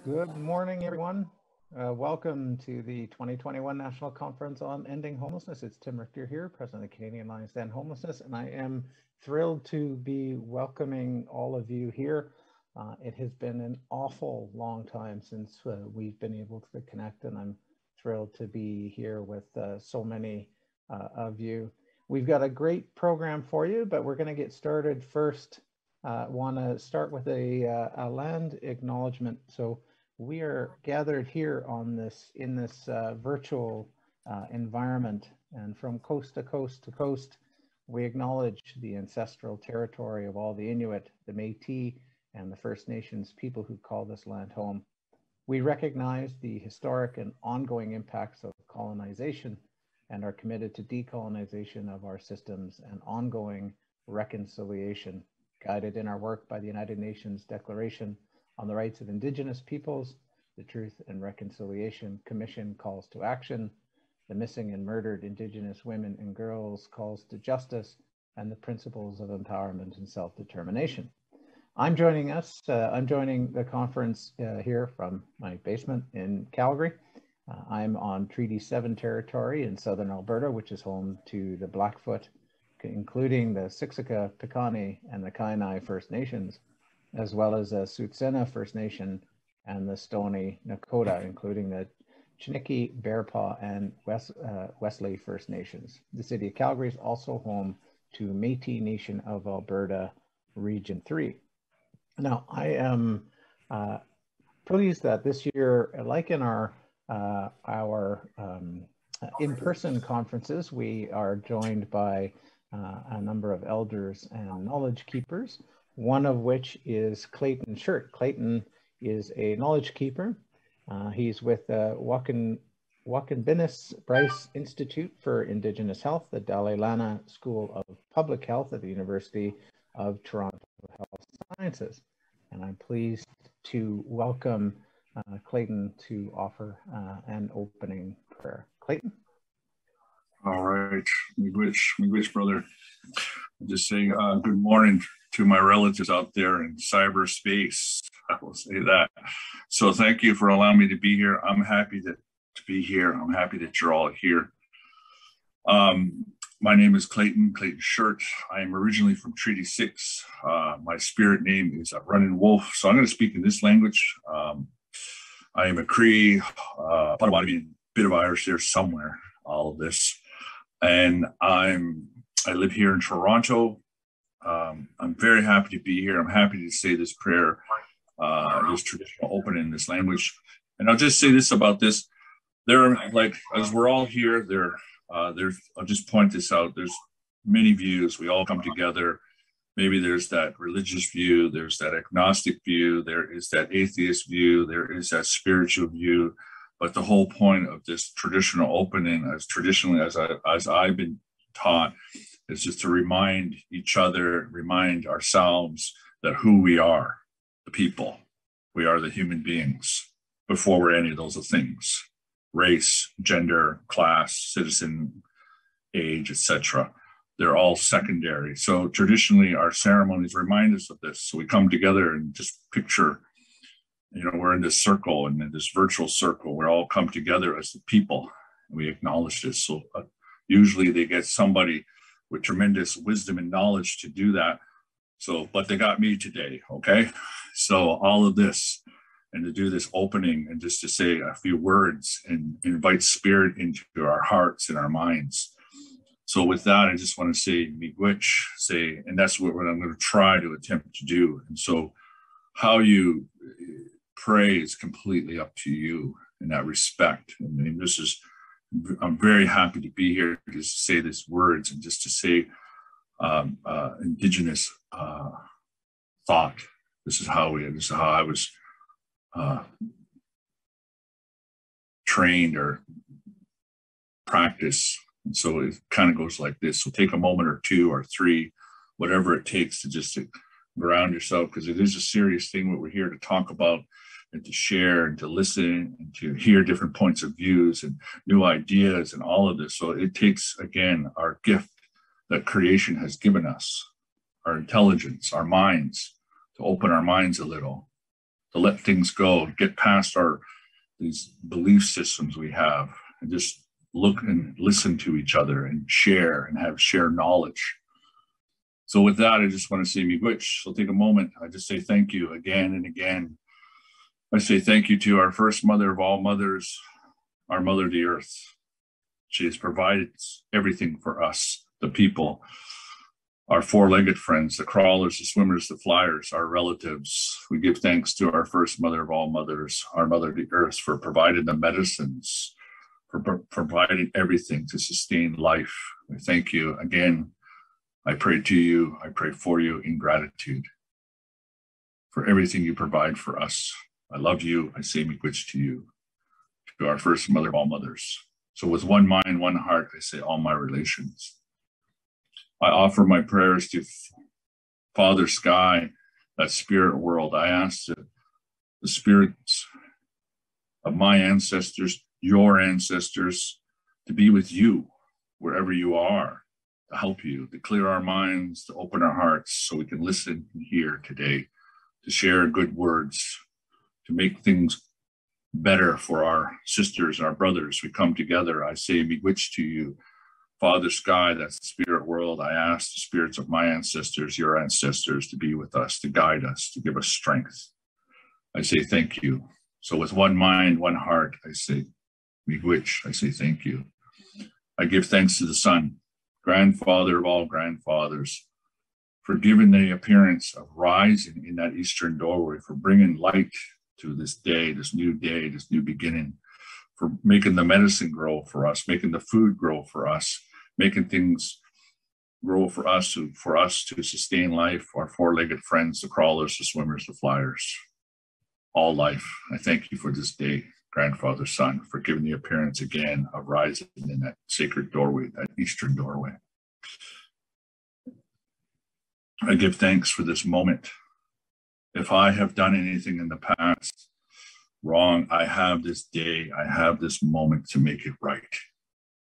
Good morning, everyone. Welcome to the 2021 National Conference on Ending Homelessness. It's Tim Richter here, President of the Canadian Alliance to End Homelessness, and I am thrilled to be welcoming all of you here. It has been an awful long time since we've been able to connect, and I'm thrilled to be here with so many of you. We've got a great program for you, but we're going to get started first. Want to start with a land acknowledgement. So we are gathered here on this virtual environment, and from coast to coast to coast, we acknowledge the ancestral territory of all the Inuit, the Métis, and the First Nations people who call this land home. We recognize the historic and ongoing impacts of colonization and are committed to decolonization of our systems and ongoing reconciliation, guided in our work by the United Nations Declaration on the Rights of Indigenous Peoples, the Truth and Reconciliation Commission calls to action, the Missing and Murdered Indigenous Women and Girls calls to justice, and the Principles of Empowerment and Self-Determination. I'm joining the conference here from my basement in Calgary. I'm on Treaty 7 territory in southern Alberta, which is home to the Blackfoot, including the Siksika, Piikani, and the Kainai First Nations, as well as the Tsuut'ina First Nation and the Stoney Nakoda, including the Chiniki, Bearpaw, and Wesley First Nations. The city of Calgary is also home to Métis Nation of Alberta, Region 3. Now, I am pleased that this year, like in our in-person conferences, we are joined by a number of elders and knowledge keepers, one of which is Clayton Shirt. Clayton is a knowledge keeper. He's with the Wakanbinis Bryce Institute for Indigenous Health, the Dalai Lama School of Public Health at the University of Toronto Health Sciences. And I'm pleased to welcome Clayton to offer an opening prayer. Clayton? All right, Miigwech, brother. I'm just saying good morning to my relatives out there in cyberspace. I will say that. So thank you for allowing me to be here. I'm happy to be here. I'm happy that you're all here. My name is Clayton Shirt. I am originally from Treaty 6. My spirit name is Running Wolf. So I'm going to speak in this language. I am a Cree, Potawatomi, bit of Irish there somewhere, all of this. And I live here in Toronto. I'm very happy to be here. I'm happy to say this prayer, this traditional opening in this language. And I'll just say this about this. There, like, as we're all here, I'll just point this out. There's many views. We all come together. Maybe there's that religious view. There's that agnostic view. There is that atheist view. There is that spiritual view. But the whole point of this traditional opening, as I've been taught, is just to remind each other, remind ourselves that who we are, the people. We are the human beings before we're any of those things: race, gender, class, citizen, age, etc. They're all secondary. So traditionally, our ceremonies remind us of this. So we come together and just picture, we're in this circle, and in this virtual circle, we all come together as the people, and we acknowledge this. So usually they get somebody with tremendous wisdom and knowledge to do that. So, but they got me today, okay? So all of this, and to do this opening, and just to say a few words and invite spirit into our hearts and our minds. So with that, I just want to say Miigwech, and that's what I'm going to try to attempt to do. And so how you pray is completely up to you in that respect. I mean, I'm very happy to be here to say these words and just to say Indigenous thought. This is how I was trained or practiced. And so it kind of goes like this. So take a moment or two or three, whatever it takes to ground yourself, because it is a serious thing what we're here to talk about and to share and to listen and to hear different points of views and new ideas and all of this. So it takes, again, our gift that creation has given us, our intelligence, our minds, to open our minds a little, to let things go, get past these belief systems we have, and just look and listen to each other and share and have shared knowledge. So with that, I just want to say miigwech. So take a moment. I just say thank you again and again. I say thank you to our first mother of all mothers, our mother, the earth. She has provided everything for us, the people, our four-legged friends, the crawlers, the swimmers, the flyers, our relatives. We give thanks to our first mother of all mothers, our mother, the earth, for providing the medicines, for providing everything to sustain life. I thank you again. I pray to you, I pray for you in gratitude for everything you provide for us. I love you. I say miigwech to you, to our first mother of all mothers. So with one mind, one heart, I say all my relations. I offer my prayers to Father Sky, that spirit world. I ask the spirits of my ancestors, your ancestors, to be with you wherever you are, to help you, to clear our minds, to open our hearts so we can listen and hear today, to share good words, to make things better for our sisters, our brothers. We come together. I say miigwech to you, Father Sky, that spirit world. I ask the spirits of my ancestors, your ancestors, to be with us, to guide us, to give us strength. I say thank you. So with one mind, one heart, I say miigwech. I say thank you. I give thanks to the sun, grandfather of all grandfathers, for giving the appearance of rising in that eastern doorway, for bringing light to this day, this new beginning, for making the medicine grow for us, making the food grow for us, making things grow for us to sustain life, our four-legged friends, the crawlers, the swimmers, the flyers, all life. I thank you for this day, grandfather, son, for giving the appearance again of rising in that sacred doorway, that eastern doorway. I give thanks for this moment. If I have done anything in the past wrong, I have this day, I have this moment to make it right.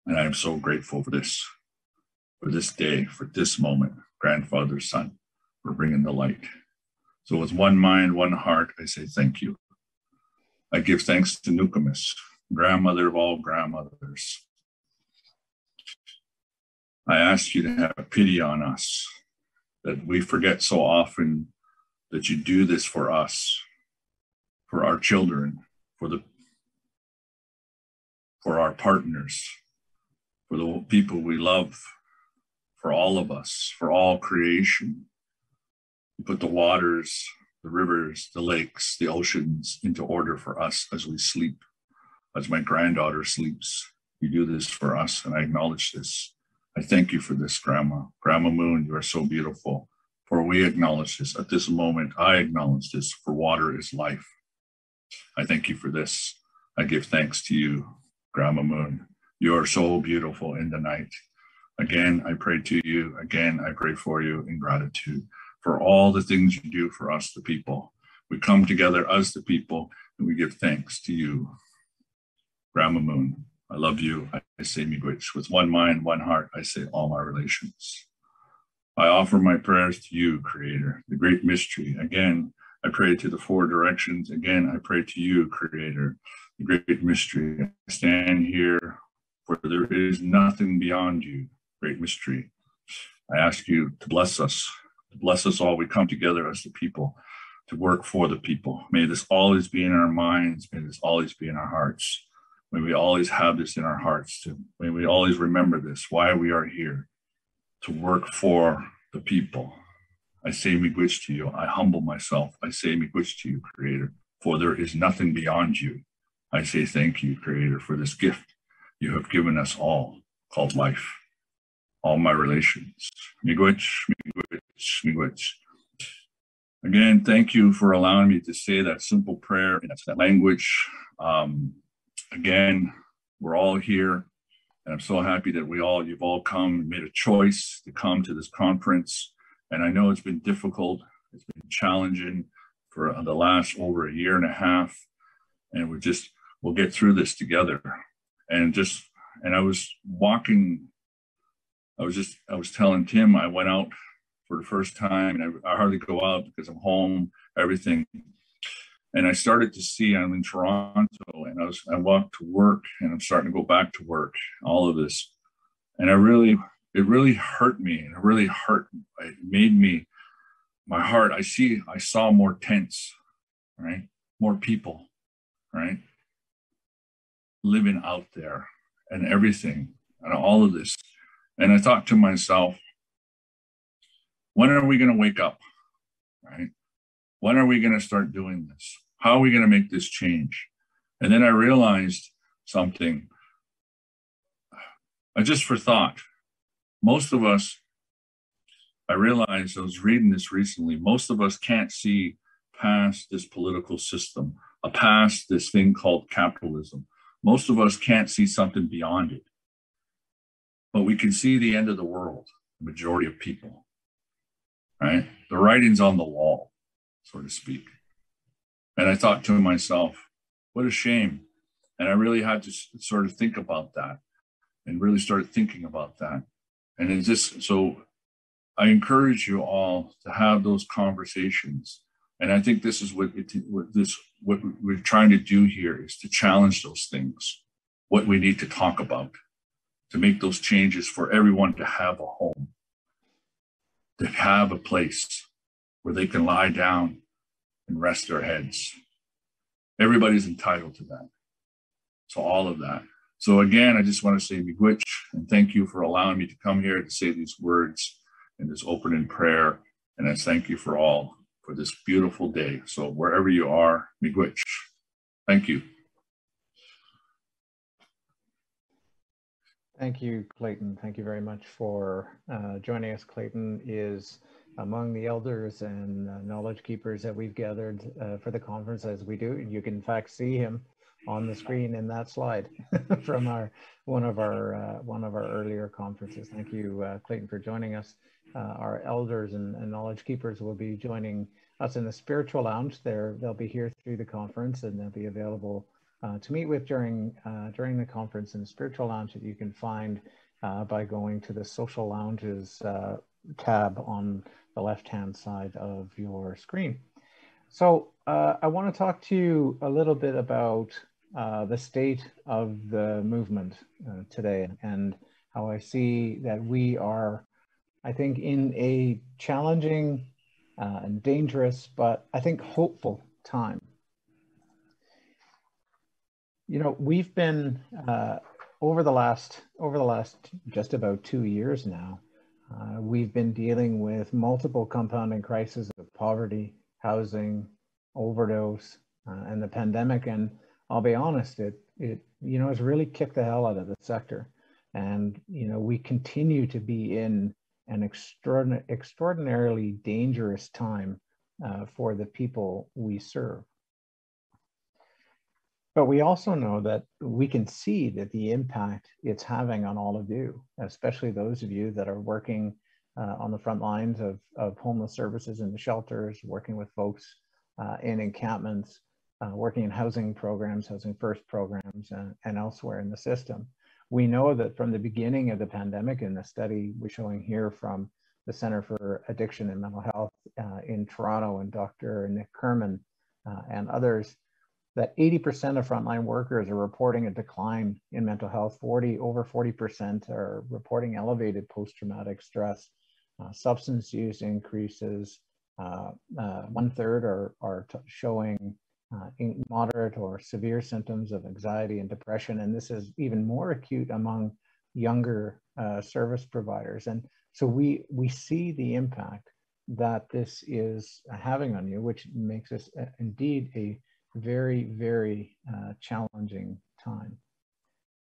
And I am so grateful for this day, for this moment, grandfather, son, for bringing the light. So with one mind, one heart, I say thank you. I give thanks to Nukamis, grandmother of all grandmothers. I ask you to have pity on us, that we forget so often that you do this for us, for our children, for our partners, for the people we love, for all of us, for all creation. You put the waters, the rivers, the lakes, the oceans into order for us as we sleep, as my granddaughter sleeps. You do this for us, and I acknowledge this. I thank you for this, Grandma. Grandma Moon, you are so beautiful. For we acknowledge this. At this moment, I acknowledge this, for water is life. I thank you for this. I give thanks to you, Grandma Moon. You are so beautiful in the night. Again, I pray to you. Again, I pray for you in gratitude for all the things you do for us, the people. We come together as the people, and we give thanks to you, Grandma Moon. I love you. I say miigwech. With one mind, one heart, I say all my relations. I offer my prayers to you, Creator, the great mystery. Again, I pray to the four directions. Again, I pray to you, Creator, the great mystery. I stand here, for there is nothing beyond you, great mystery. I ask you to bless us all. We come together as the people to work for the people. May this always be in our minds. May this always be in our hearts. May we always have this in our hearts. May we always remember this, why we are here, to work for the people. I say miigwech to you. I humble myself. I say miigwech to you, Creator, for there is nothing beyond you. I say thank you, Creator, for this gift you have given us all, called life. All my relations. Miigwech, miigwech, miigwech. Again, thank you for allowing me to say that simple prayer in that language. Again, we're all here. And I'm so happy that you've all come and made a choice to come to this conference. And I know it's been difficult. It's been challenging for the last over a year and a half. And we'll get through this together. And I was walking, I was telling Tim, I went out for the first time, and I hardly go out because I'm home, everything. And I started to see, I'm in Toronto, and I walked to work, and I'm starting to go back to work, all of this. And it really hurt me. And it made me, my heart, I saw more tents, right? More people, right? Living out there and everything and all of this. And I thought to myself, when are we going to wake up, right? When are we going to start doing this? How are we going to make this change? And then I realized something. Just for thought, most of us, I realized, I was reading this recently, most of us can't see past this political system, past this thing called capitalism. Most of us can't see something beyond it. But we can see the end of the world, the majority of people, right? The writing's on the wall, so to speak. And I thought to myself, what a shame. And I really had to sort of think about that and really started thinking about that. And it's just, so I encourage you all to have those conversations. And I think this is what we're trying to do here, is to challenge those things, what we need to talk about, to make those changes for everyone to have a home, to have a place where they can lie down and rest their heads. Everybody's entitled to that. So all of that. So again, I just want to say miigwech, and thank you for allowing me to come here to say these words in this opening prayer. And I thank you for this beautiful day. So wherever you are, miigwech. Thank you. Thank you, Clayton. Thank you very much for joining us. Clayton is among the elders and knowledge keepers that we've gathered for the conference, as we do. You can in fact see him on the screen in that slide from one of our earlier conferences. Thank you, Clayton, for joining us. Our elders and knowledge keepers will be joining us in the spiritual lounge. They'll be here through the conference, and they'll be available to meet with during the conference in the spiritual lounge, that you can find by going to the social lounges tab on the left-hand side of your screen. So I want to talk to you a little bit about the state of the movement today, and how I see that we are, I think, in a challenging and dangerous, but I think hopeful time. You know, we've been over the last just about 2 years now, we've been dealing with multiple compounding crises of poverty, housing, overdose, and the pandemic. And I'll be honest, it has really kicked the hell out of the sector. And we continue to be in an extraordinarily dangerous time for the people we serve. But we also know that we can see that the impact it's having on all of you, especially those of you that are working on the front lines of homeless services in the shelters, working with folks in encampments, working in housing programs, housing first programs, and elsewhere in the system. We know that from the beginning of the pandemic, in the study we're showing here from the Center for Addiction and Mental Health in Toronto, and Dr. Nick Kerman and others, that 80% of frontline workers are reporting a decline in mental health. Over 40% are reporting elevated post-traumatic stress. Substance use increases. 1/3 are showing moderate or severe symptoms of anxiety and depression. And this is even more acute among younger service providers. And so we see the impact that this is having on you, which makes this indeed a very, very challenging time.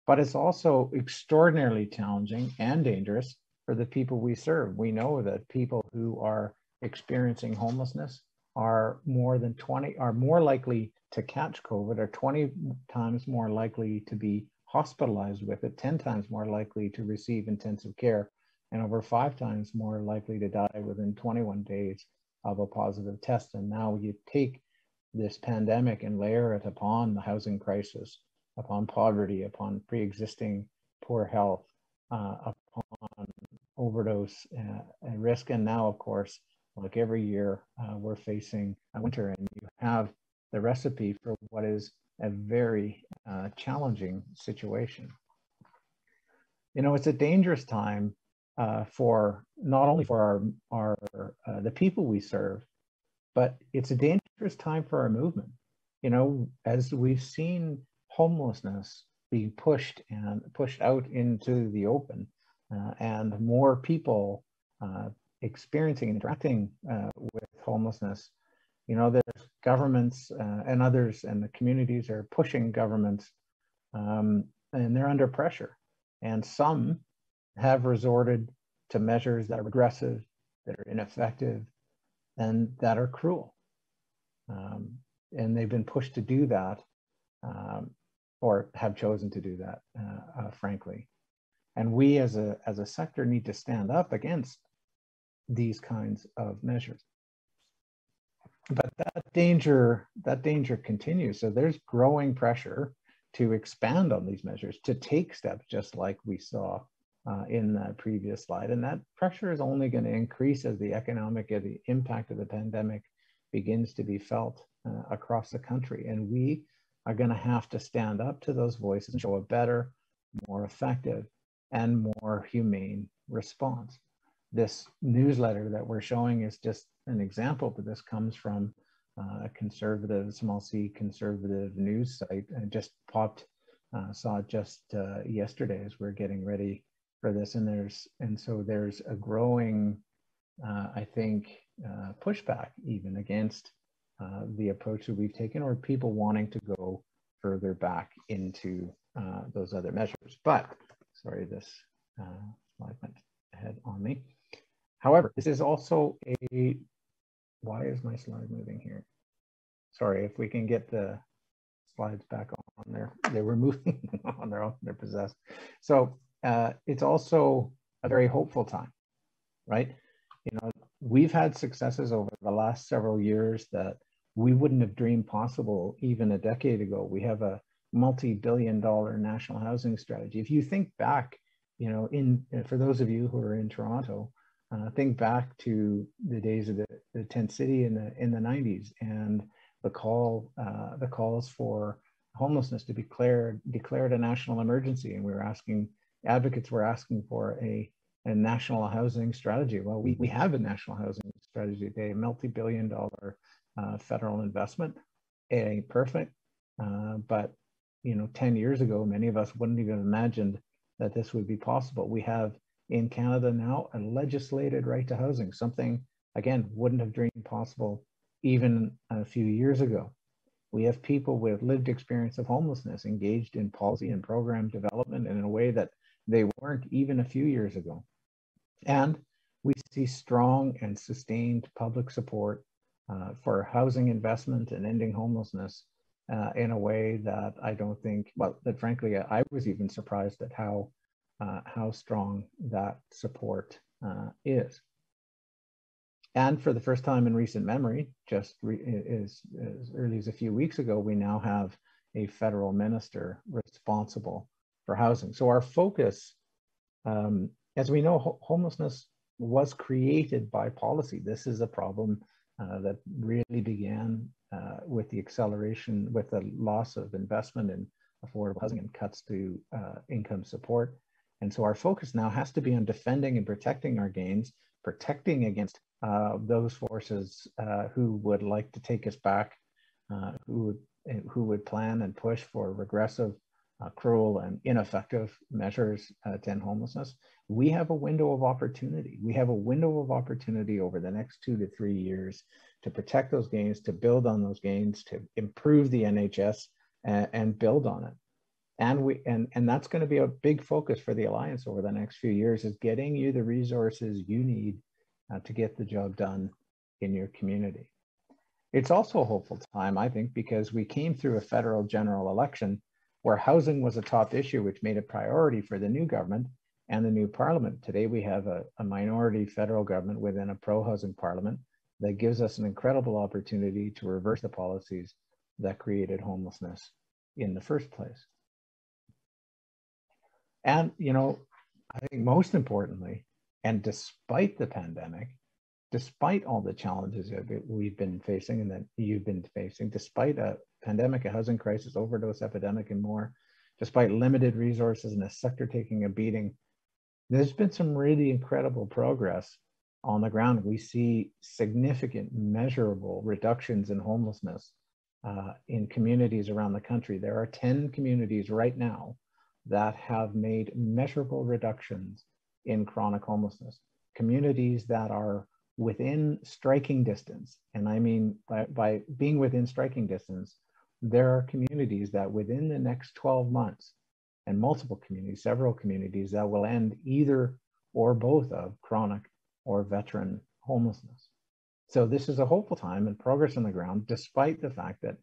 But it's also extraordinarily challenging and dangerous for the people we serve. We know that people who are experiencing homelessness are more likely to catch COVID, are 20 times more likely to be hospitalized with it, 10 times more likely to receive intensive care, and over 5 times more likely to die within 21 days of a positive test. And now you take this pandemic and layer it upon the housing crisis, upon poverty, upon pre-existing poor health, upon overdose and risk. And now, of course, like every year, we're facing a winter, and you have the recipe for what is a very challenging situation. You know, it's a dangerous time for not only for the people we serve, but it's a dangerous time for our movement. You know, as we've seen homelessness being pushed out into the open, and more people experiencing and interacting with homelessness, you know, there's governments and others, and the communities are pushing governments, and they're under pressure. And some have resorted to measures that are regressive, that are ineffective, and that are cruel. And they've been pushed to do that, or have chosen to do that, frankly. And we as a sector need to stand up against these kinds of measures. But that danger continues. So there's growing pressure to expand on these measures, to take steps just like we saw in the previous slide. And that pressure is only going to increase as the impact of the pandemic begins to be felt across the country. And we are going to have to stand up to those voices and show a better, more effective, and more humane response. This newsletter that we're showing is just an example, but this comes from a conservative, small c conservative news site. And just saw it just yesterday as we're getting ready for this. And so there's a growing, I think, pushback even against the approach that we've taken, or people wanting to go further back into those other measures. But sorry, this slide went ahead on me. However, this is also why is my slide moving here? Sorry, if we can get the slides back on there. They were moving on their own, they're possessed. So it's also a very hopeful time, right? You know, we've had successes over the last several years that we wouldn't have dreamed possible even a decade ago. We have a multi-billion-dollar national housing strategy. If you think back, you know, for those of you who are in Toronto, think back to the days of the tent city in the 90s, and the calls for homelessness to be declared a national emergency, and advocates were asking for a national housing strategy. Well, we have a national housing strategy today, a multi-billion-dollar federal investment. It ain't perfect, but you know, 10 years ago, many of us wouldn't even have imagined that this would be possible. We have in Canada now a legislated right to housing, something, again, wouldn't have dreamed possible even a few years ago. We have people with lived experience of homelessness engaged in policy and program development in a way that they weren't even a few years ago. And we see strong and sustained public support for housing investment and ending homelessness in a way that I don't think, well, that frankly, I was even surprised at how strong that support is. And for the first time in recent memory, just as early as a few weeks ago, we now have a federal minister responsible for housing. So our focus, as we know, homelessness was created by policy. This is a problem that really began with the acceleration, with the loss of investment in affordable housing and cuts to income support. And so our focus now has to be on defending and protecting our gains, protecting against those forces who would like to take us back, who would plan and push for regressive, cruel, and ineffective measures to end homelessness. We have a window of opportunity. We have a window of opportunity over the next 2 to 3 years to protect those gains, to build on those gains, to improve the NHS and build on it. And that's going to be a big focus for the Alliance over the next few years, is getting you the resources you need to get the job done in your community. It's also a hopeful time, I think, because we came through a federal general election where housing was a top issue, which made a priority for the new government and the new parliament. Today, we have a minority federal government within a pro-housing parliament that gives us an incredible opportunity to reverse the policies that created homelessness in the first place. And, you know, I think most importantly, and despite the pandemic, despite all the challenges that we've been facing and that you've been facing, despite a pandemic, a housing crisis, overdose epidemic, and more, despite limited resources and a sector taking a beating, there's been some really incredible progress on the ground. We see significant, measurable reductions in homelessness in communities around the country. There are 10 communities right now that have made measurable reductions in chronic homelessness. Communities that are within striking distance. And I mean, by being within striking distance, there are communities that within the next 12 months, and multiple communities, several communities, that will end either or both of chronic or veteran homelessness. So this is a hopeful time and progress on the ground, despite the fact that,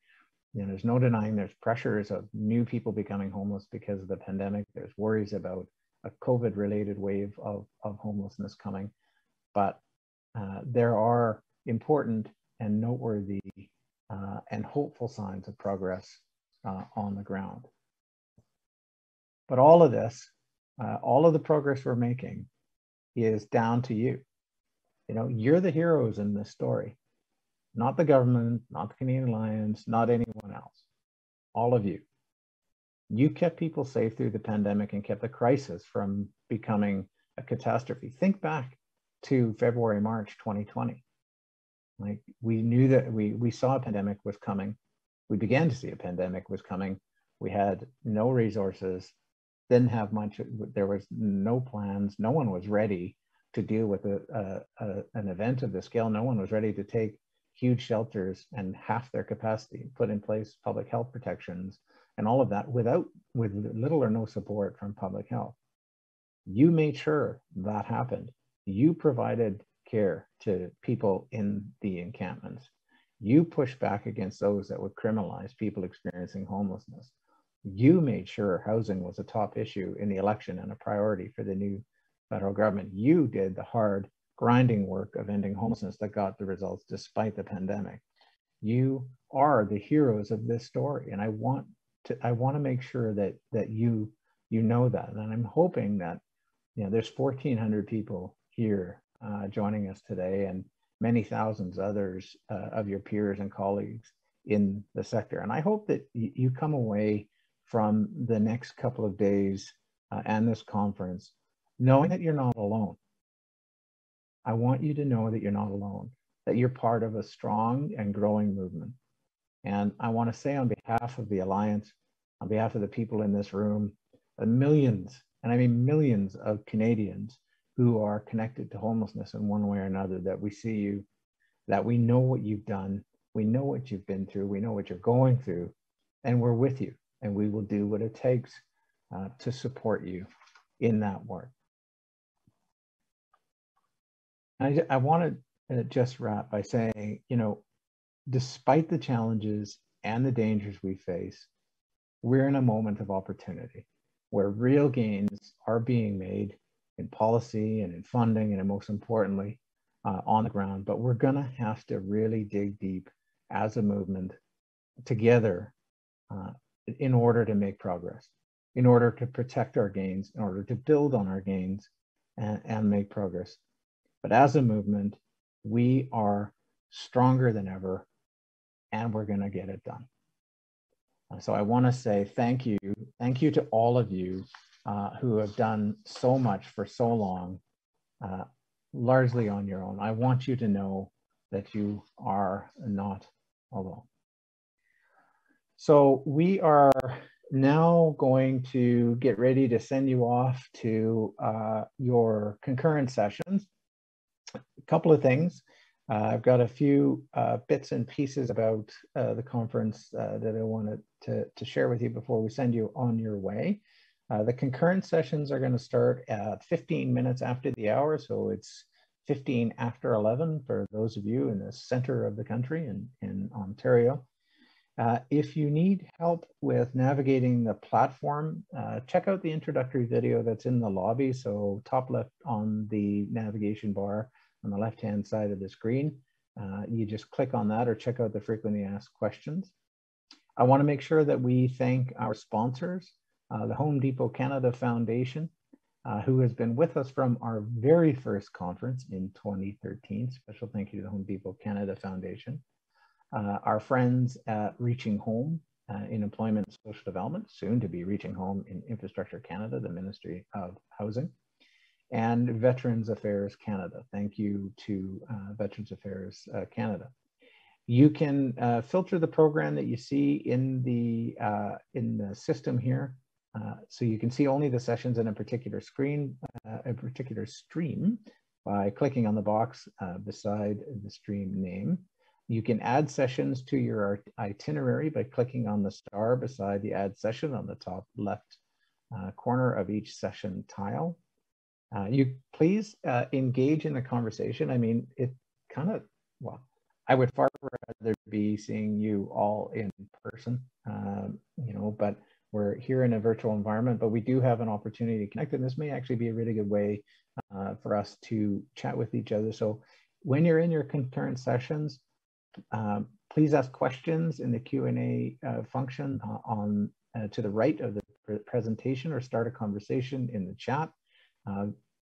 you know, there's no denying there's pressures of new people becoming homeless because of the pandemic. There's worries about a COVID-related wave of homelessness coming. But there are important and noteworthy and hopeful signs of progress on the ground. But all of this, all of the progress we're making is down to you. You know, you're the heroes in this story, not the government, not the Canadian Alliance, not anyone else, all of you. You kept people safe through the pandemic and kept the crisis from becoming a catastrophe. Think back to February, March 2020. Like, we knew that we saw a pandemic was coming. We began to see a pandemic was coming. We had no resources, didn't have much, there was no plans, no one was ready to deal with an event of this scale. No one was ready to take huge shelters and half their capacity, put in place public health protections and all of that with little or no support from public health. You made sure that happened. You provided care to people in the encampments. You pushed back against those that would criminalize people experiencing homelessness. You made sure housing was a top issue in the election and a priority for the new federal government. You did the hard, grinding work of ending homelessness that got the results despite the pandemic. You are the heroes of this story, and I want to make sure that you know that. And I'm hoping that, you know, there's 1,400 people here joining us today, and many thousands others of your peers and colleagues in the sector. And I hope that you come away from the next couple of days and this conference knowing that you're not alone. I want you to know that you're not alone, that you're part of a strong and growing movement. And I want to say on behalf of the Alliance, on behalf of the people in this room, millions, and I mean millions of Canadians who are connected to homelessness in one way or another, that we see you, that we know what you've done, we know what you've been through, we know what you're going through, and we're with you, and we will do what it takes to support you in that work. I want to just wrap by saying, you know, despite the challenges and the dangers we face, we're in a moment of opportunity where real gains are being made in policy and in funding, and most importantly, on the ground. But we're going to have to really dig deep as a movement together in order to make progress, in order to protect our gains, in order to build on our gains and make progress. But as a movement, we are stronger than ever, and we're going to get it done. So I want to say thank you to all of you who have done so much for so long, largely on your own. I want you to know that you are not alone. So we are now going to get ready to send you off to your concurrent sessions. A couple of things. I've got a few bits and pieces about the conference that I wanted to share with you before we send you on your way. The concurrent sessions are going to start at 15 minutes after the hour, so it's 15 after 11 for those of you in the center of the country in Ontario. If you need help with navigating the platform, check out the introductory video that's in the lobby. So top left on the navigation bar on the left-hand side of the screen, you just click on that or check out the frequently asked questions. I want to make sure that we thank our sponsors, the Home Depot Canada Foundation, who has been with us from our very first conference in 2013. Special thank you to the Home Depot Canada Foundation. Our friends at Reaching Home in Employment and Social Development, soon to be Reaching Home in Infrastructure Canada, the Ministry of Housing, and Veterans Affairs Canada. Thank you to Veterans Affairs Canada. You can filter the program that you see in the system here, so you can see only the sessions in a particular screen, a particular stream, by clicking on the box beside the stream name. You can add sessions to your itinerary by clicking on the star beside the add session on the top left corner of each session tile. You please engage in the conversation. I mean, it kind of, well, I would far rather be seeing you all in person, you know, but we're here in a virtual environment, but we do have an opportunity to connect, and this may actually be a really good way for us to chat with each other. So when you're in your concurrent sessions, please ask questions in the Q&A function on to the right of the presentation, or start a conversation in the chat.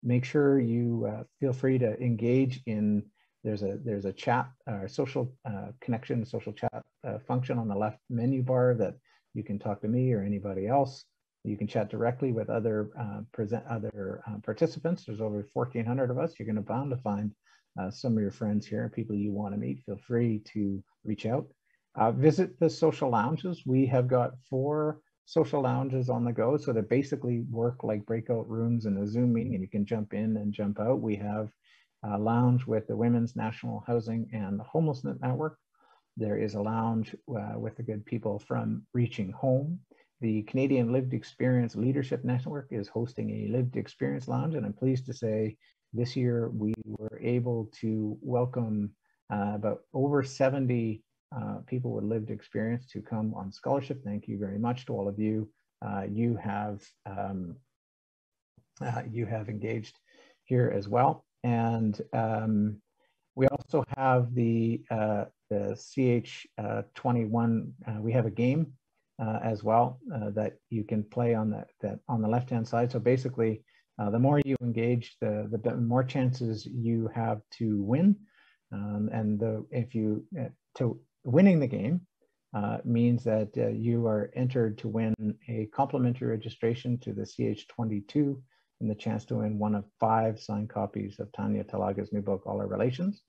Make sure you feel free to engage in, there's a chat, social connection, social chat function on the left menu bar that you can talk to me or anybody else. You can chat directly with other participants. There's over 1,400 of us. You're going to bound to find some of your friends here, people you want to meet. Feel free to reach out. Visit the social lounges. We have got 4 social lounges on the go, so they basically work like breakout rooms in a Zoom meeting, and you can jump in and jump out. We have a lounge with the Women's National Housing and Homelessness Network. There is a lounge with the good people from Reaching Home. The Canadian Lived Experience Leadership Network is hosting a Lived Experience Lounge, and I'm pleased to say this year we were able to welcome about over 70 people with lived experience to come on scholarship. Thank you very much to all of you. You have engaged here as well, and we also have the CAEH21. We have a game as well that you can play on that on the left-hand side. So basically, the more you engage, the more chances you have to win. Winning the game means that you are entered to win a complimentary registration to the CAEH22 and the chance to win one of 5 signed copies of Tanya Talaga's new book, All Our Relations.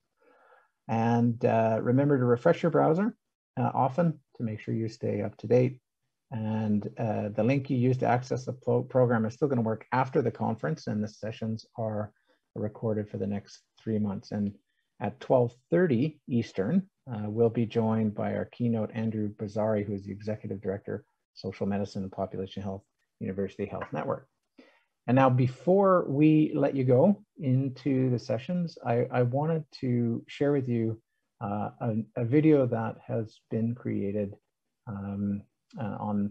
And remember to refresh your browser often to make sure you stay up to date. And the link you use to access the program is still going to work after the conference, and the sessions are recorded for the next 3 months. And at 12:30 Eastern, we'll be joined by our keynote, Andrew Bazzari, who is the Executive Director, Social Medicine and Population Health, University Health Network. And now, before we let you go into the sessions, I wanted to share with you a video that has been created on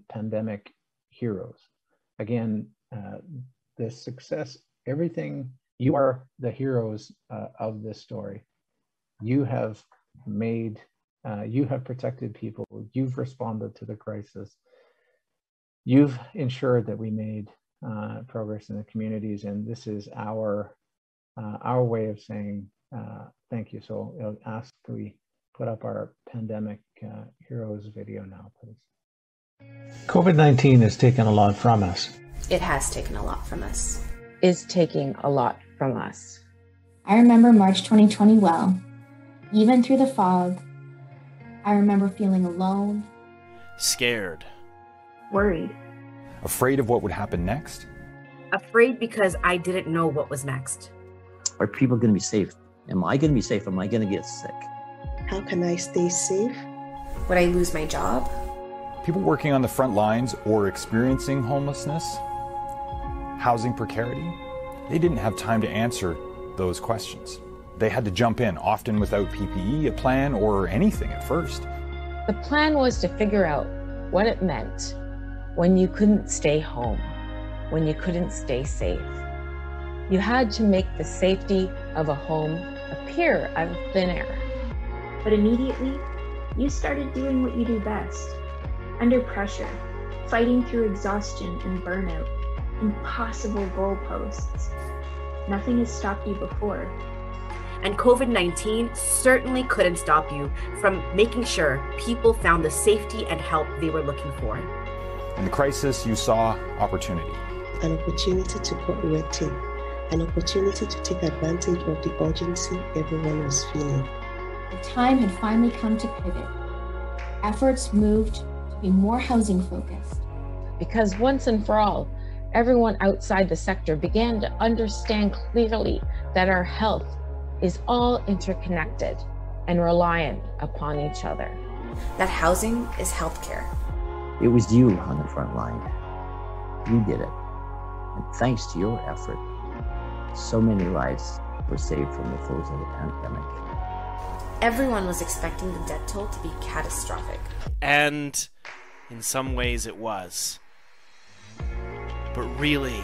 pandemic heroes. Again, the success, everything, you are the heroes of this story. You have made, you have protected people, you've responded to the crisis, you've ensured that we made progress in the communities, and this is our way of saying thank you. So I'll ask we put up our pandemic heroes video now, please. COVID-19 has taken a lot from us. It has taken a lot from us. Is taking a lot from us. I remember March 2020 well. Even through the fog, I remember feeling alone, scared, worried, afraid of what would happen next. Afraid because I didn't know what was next. Are people going to be safe? Am I going to be safe? Am I going to get sick? How can I stay safe? Would I lose my job? People working on the front lines or experiencing homelessness, housing precarity, they didn't have time to answer those questions. They had to jump in, often without PPE, a plan, or anything at first. The plan was to figure out what it meant when you couldn't stay home, when you couldn't stay safe. You had to make the safety of a home appear out of thin air. but immediately you started doing what you do best. Under pressure, fighting through exhaustion and burnout, impossible goalposts. Nothing has stopped you before. And COVID-19 certainly couldn't stop you from making sure people found the safety and help they were looking for. In the crisis, you saw opportunity. An opportunity to cut red tape. An opportunity to take advantage of the urgency everyone was feeling. The time had finally come to pivot. Efforts moved to be more housing focused. Because once and for all, everyone outside the sector began to understand clearly that our health is all interconnected and reliant upon each other. That housing is healthcare. It was you on the front line. You did it. And thanks to your effort, so many lives were saved from the throes of the pandemic. Everyone was expecting the death toll to be catastrophic. And in some ways it was. But really,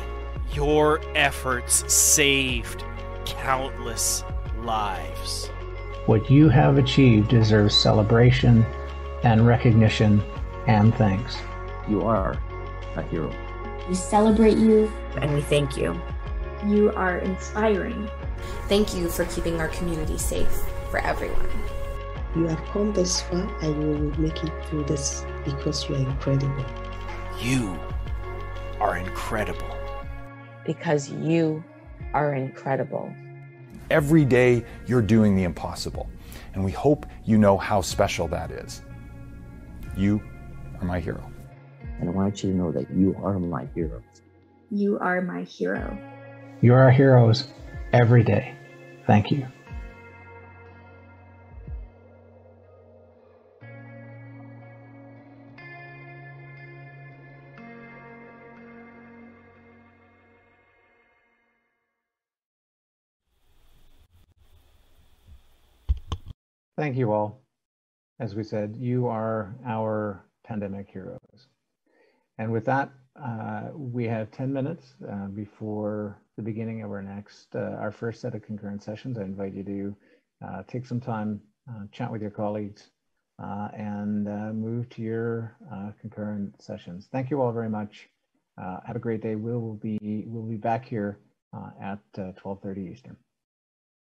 your efforts saved countless lives. What you have achieved deserves celebration and recognition and thanks. You are a hero. We celebrate you. And we thank you. You are inspiring. Thank you for keeping our community safe for everyone. You have come this far and you will make it through this because you are incredible. You are incredible. Because you are incredible. Every day, you're doing the impossible. And we hope you know how special that is. You are my hero. And I want you to know that you are my heroes. You are my hero. You are our heroes every day. Thank you. Thank you all. As we said, you are our pandemic heroes. And with that, we have 10 minutes before the beginning of our first set of concurrent sessions. I invite you to take some time, chat with your colleagues, and move to your concurrent sessions. Thank you all very much. Have a great day. We'll be back here at 12:30 Eastern.